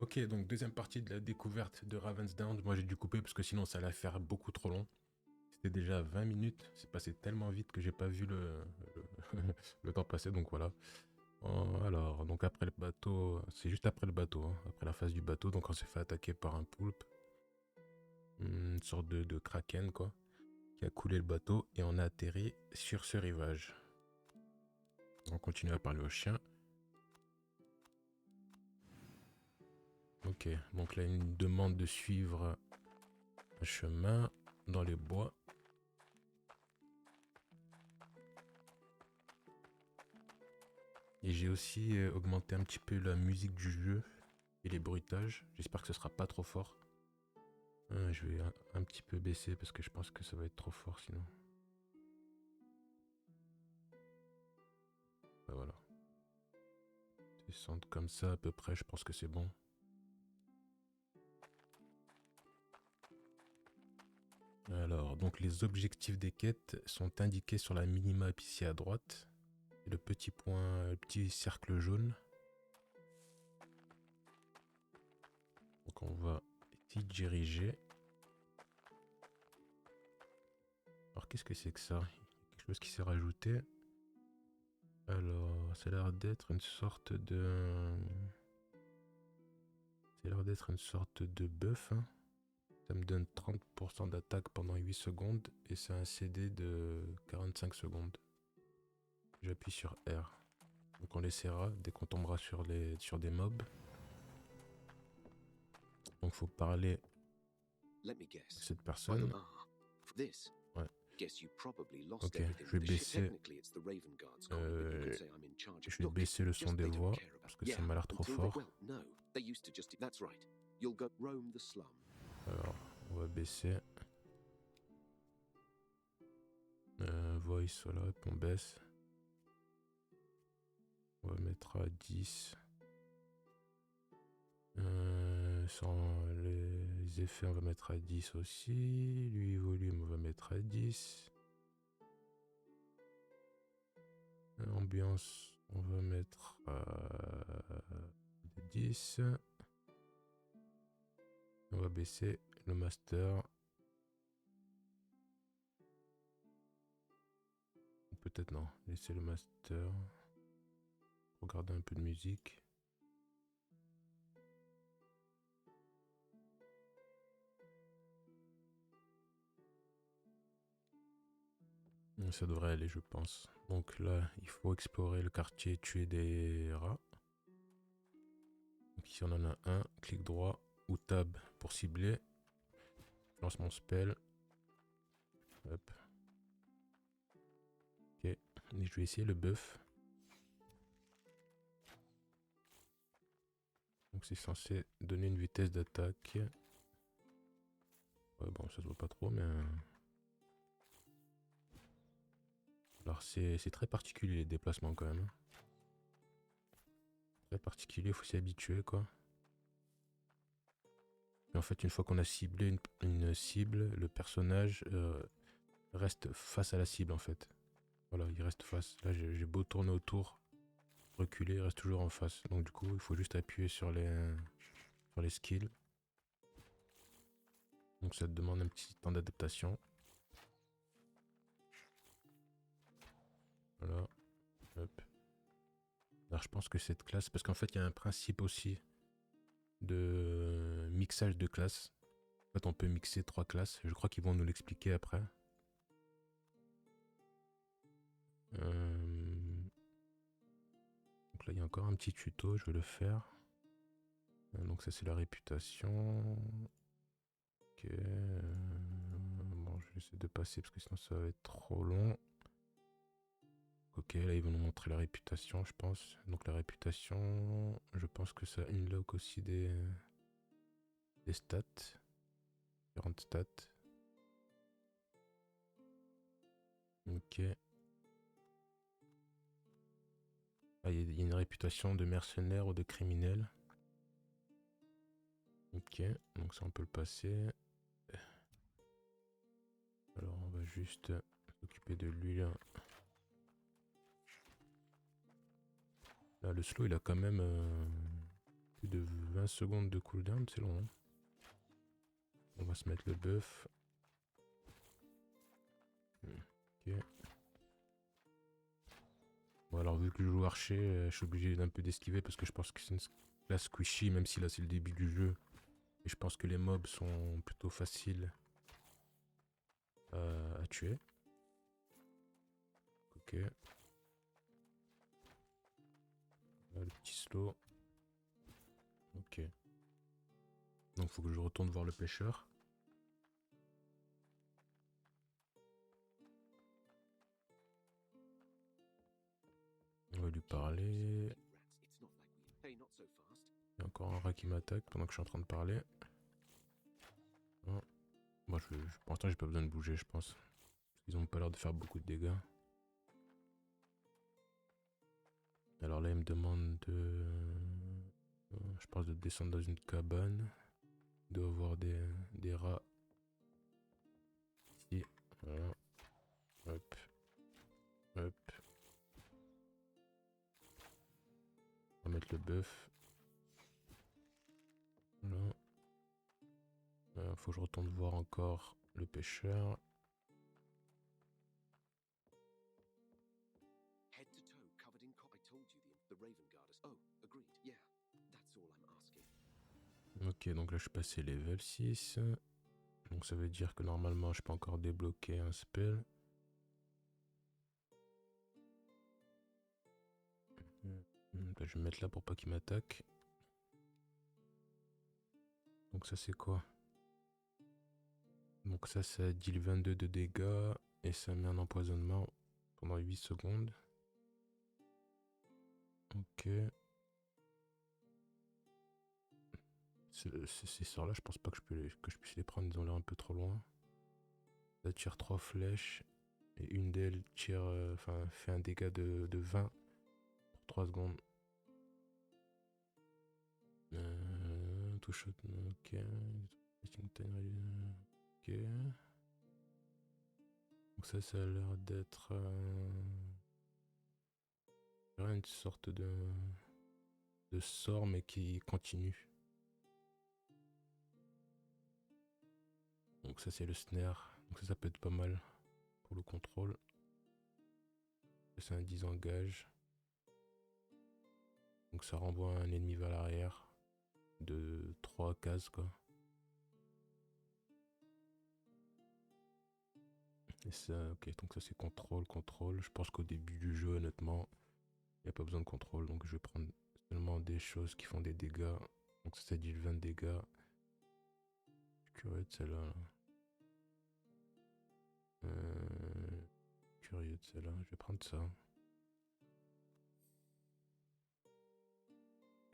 Ok, donc deuxième partie de la découverte de Ravensdown. Moi j'ai dû couper parce que sinon ça allait faire beaucoup trop long. C'était déjà 20 minutes, c'est passé tellement vite que j'ai pas vu le temps passer, donc voilà. Alors, donc après le bateau, c'est juste après le bateau, hein, après la phase du bateau, donc on s'est fait attaquer par un poulpe, une sorte de kraken quoi, qui a coulé le bateau et on a atterri sur ce rivage. On continue à parler au chien. Ok, donc là une demande de suivre un chemin dans les bois. Et j'ai aussi augmenté un petit peu la musique du jeu et les bruitages. J'espère que ce sera pas trop fort. Je vais un petit peu baisser parce que je pense que ça va être trop fort sinon. Bah voilà. Descendre comme ça à peu près, je pense que c'est bon. Alors, donc les objectifs des quêtes sont indiqués sur la minimap ici à droite. Et le petit point, le petit cercle jaune. Donc on va s'y diriger. Alors qu'est-ce que c'est que ça? Quelque chose qui s'est rajouté. Alors, ça a l'air d'être une sorte de... Ça a l'air d'être une sorte de buff. Hein. Ça me donne 30% d'attaque pendant 8 secondes et c'est un CD de 45 secondes. J'appuie sur R. Donc on l'essaiera dès qu'on tombera sur des mobs. Donc faut parler Let me à guess. cette personne. This. Ouais. Guess you probably lost Ok, everything je vais with the ship. baisser, Technically, it's the Raven Guard's gone, but you could say I'm in charge of. je vais Look, baisser le son just des they don't voix care about. parce que Yeah, ça m'a l'air trop until they. fort. Well, no, they used to just. That's right. You'll go roam the slum. Alors, on va baisser. Voice, voilà, on baisse. On va mettre à 10. Sans les effets, on va mettre à 10 aussi. Lui, volume, on va mettre à 10. Ambiance, on va mettre à 10. On va baisser le master. Peut-être non, laisser le master. Regarder un peu de musique. Ça devrait aller, je pense. Donc là, il faut explorer le quartier, tuer des rats. Donc ici, on en a un. Clic droit ou tab pour cibler. Je lance mon spell. Hop. Ok. Et je vais essayer le buff. Donc c'est censé donner une vitesse d'attaque. Ouais, bon, ça se voit pas trop, mais... Alors c'est très particulier les déplacements quand même. Très particulier, faut s'y habituer quoi. Et en fait, une fois qu'on a ciblé une cible, le personnage reste face à la cible en fait. Voilà, il reste face. Là, j'ai beau tourner autour, reculer, il reste toujours en face. Donc du coup, il faut juste appuyer sur les skills. Donc ça te demande un petit temps d'adaptation. Voilà. Hop. Alors je pense que cette classe, parce qu'en fait, il y a un principe aussi de mixage de classes. En fait, on peut mixer 3 classes. Je crois qu'ils vont nous l'expliquer après. Donc là, il y a encore un petit tuto, je vais le faire. Donc ça, c'est la réputation. Ok. Bon, je vais essayer de passer parce que sinon ça va être trop long. Ok, là, ils vont nous montrer la réputation, je pense. Donc la réputation, je pense que ça unlock aussi des stats. Différentes stats. Ok. Ah, il y a une réputation de mercenaire ou de criminel. Ok, donc ça on peut le passer. Alors on va juste s'occuper de lui là. Là le slow il a quand même Plus de 20 secondes de cooldown, c'est long. Hein. On va se mettre le buff. Ok. Bon alors vu que je joue archer, je suis obligé d'un peu d'esquiver parce que je pense que c'est une classe squishy, même si là c'est le début du jeu. Et je pense que les mobs sont plutôt faciles à tuer. Ok. Là, le petit slow. Ok. Donc faut que je retourne voir le pêcheur. On va lui parler. Il y a encore un rat qui m'attaque pendant que je suis en train de parler. Non. Moi, pour l'instant, j'ai pas besoin de bouger, je pense. Ils ont pas l'air de faire beaucoup de dégâts. Alors là, il me demande de... Je pense de descendre dans une cabane. Il doit avoir des rats. Ici. Voilà. Hop. Hop. On va mettre le bœuf. Voilà. Faut que je retourne voir encore le pêcheur. Ok, donc là je suis passé level 6. Donc ça veut dire que normalement je peux encore débloquer un spell. Là, je vais me mettre là pour pas qu'il m'attaque. Donc ça c'est quoi? Donc ça dit le 22 de dégâts et ça met un empoisonnement pendant 8 secondes. Ok. Ces sorts là je pense pas que je puisse les prendre, ils ont l'air un peu trop loin. Ça tire 3 flèches et une d'elles tire, fait un dégât de 20 pour 3 secondes. Touche, ok. Ok. Donc ça a l'air d'être une sorte de sort mais qui continue. Donc ça c'est le snare. Donc ça peut être pas mal pour le contrôle. C'est un disengage. Donc ça renvoie un ennemi vers l'arrière de 3 cases quoi. Et ça, ok, donc ça c'est contrôle. Je pense qu'au début du jeu, honnêtement, il n'y a pas besoin de contrôle. Donc je vais prendre seulement des choses qui font des dégâts. Donc ça dit 20 dégâts. Je suis curieux de celle-là. Curieux de celle-là. Je vais prendre ça.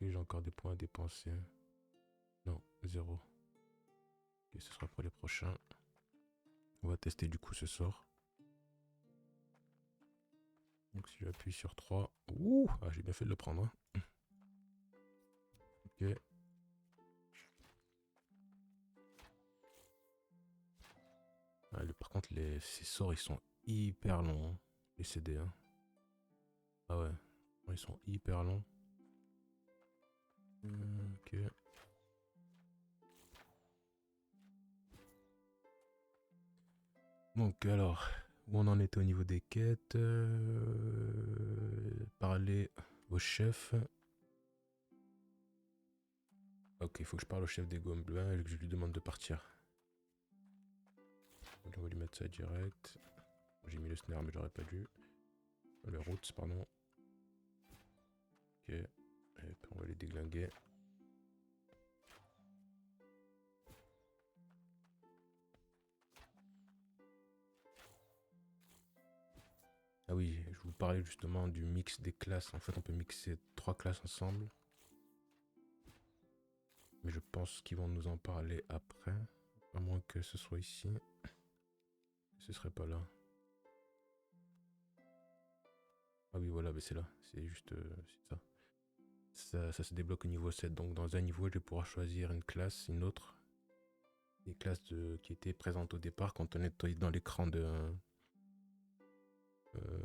Et j'ai encore des points à dépenser. Non, 0. Ok, ce sera pour les prochains. On va tester du coup ce sort. Donc si j'appuie sur 3. Ouh, ah, j'ai bien fait de le prendre. Hein. Ok. Ah, par contre, ces sorts, ils sont hyper longs. Hein, les CD. Hein. Ah ouais, ils sont hyper longs. Ok. Donc alors, où on en était au niveau des quêtes, parler au chef. Ok, il faut que je parle au chef des gobelins et que je lui demande de partir. Donc on va lui mettre ça direct. J'ai mis le snare mais j'aurais pas dû. Le roots, pardon. Ok, et puis on va les déglinguer. Ah oui, je vous parlais justement du mix des classes. En fait, on peut mixer 3 classes ensemble. Mais je pense qu'ils vont nous en parler après. À moins que ce soit ici. Ce serait pas là. Ah oui, voilà, mais c'est là. C'est juste ça. Ça se débloque au niveau 7. Donc dans un niveau, je vais pouvoir choisir une classe, une autre. Des classes qui étaient présentes au départ quand on est dans l'écran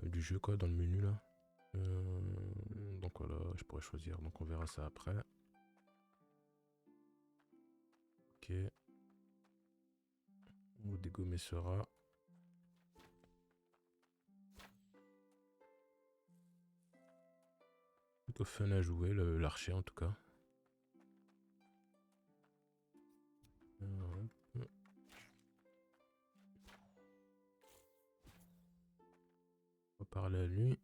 du jeu, quoi, dans le menu là. Donc voilà, je pourrais choisir. Donc on verra ça après. Ok. On va dégommer ce rat. Plutôt fun à jouer, l'archer en tout cas. On va parler à lui.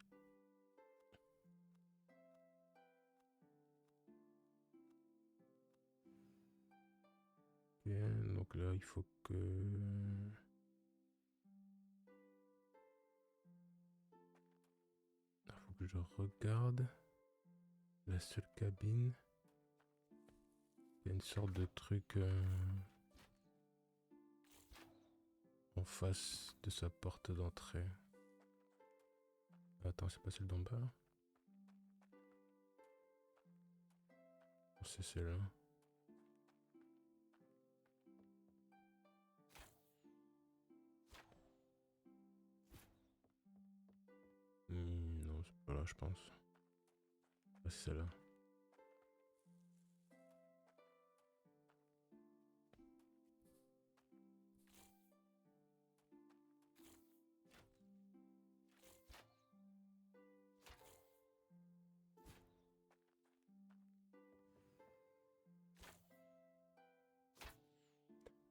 Ok, donc là il faut que... Il faut que je regarde la seule cabine. Il y a une sorte de truc en face de sa porte d'entrée. Attends, c'est pas celle d'en bas là? C'est celle-là. Non, c'est pas là, je pense. Ah, c'est celle-là.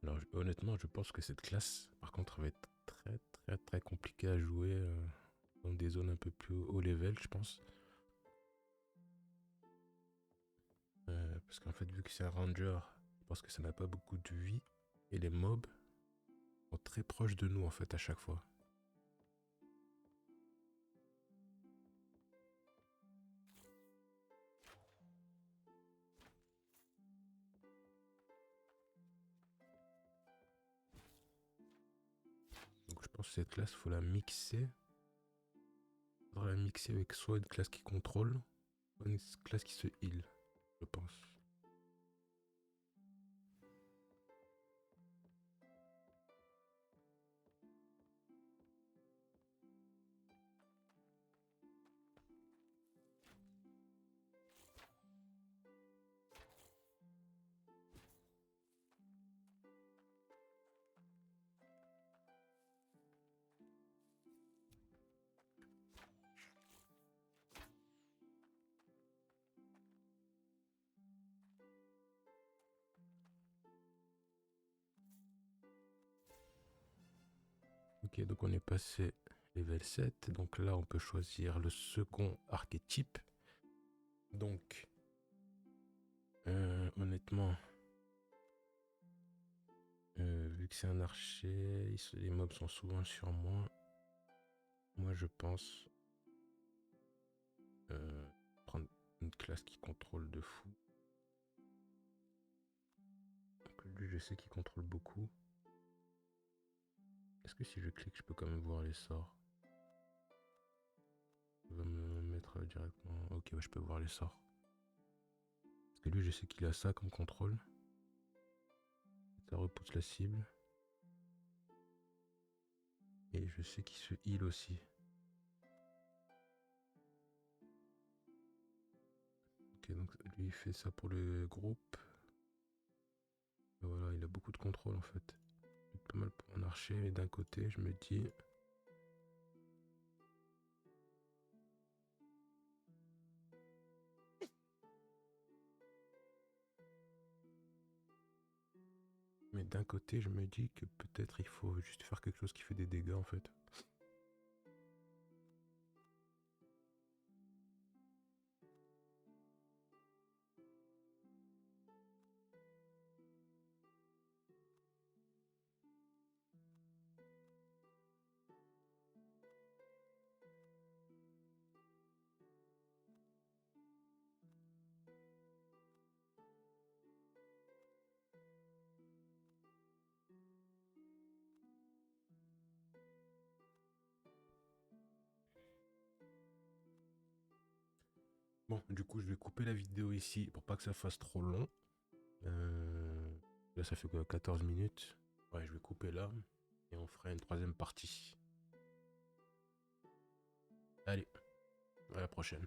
Alors, honnêtement, je pense que cette classe, par contre, va être très compliquée à jouer dans des zones un peu plus haut level, je pense. Parce qu'en fait, vu que c'est un ranger, je pense que ça n'a pas beaucoup de vie. Et les mobs sont très proches de nous, en fait, à chaque fois. Donc, je pense que cette classe, faut la mixer. Faudra la mixer avec soit une classe qui contrôle, soit une classe qui se heal, je pense. Ok, donc on est passé level 7. Donc là, on peut choisir le second archétype. Donc, honnêtement, vu que c'est un archer, les mobs sont souvent sur moi. Moi, je pense prendre une classe qui contrôle de fou. Donc lui, je sais qu'il contrôle beaucoup. Est-ce que si je clique, je peux quand même voir les sorts? Il va me mettre directement... Ok, ouais, je peux voir les sorts. Parce que lui, je sais qu'il a ça comme contrôle. Ça repousse la cible. Et je sais qu'il se heal aussi. Ok, donc lui, il fait ça pour le groupe. Et voilà, il a beaucoup de contrôle en fait. Pas mal pour un archer, mais d'un côté, je me dis... Mais d'un côté, je me dis que peut-être il faut juste faire quelque chose qui fait des dégâts en fait. Bon, du coup, je vais couper la vidéo ici pour pas que ça fasse trop long. Là, ça fait quoi, 14 minutes. Ouais, je vais couper là et on fera une troisième partie. Allez, à la prochaine.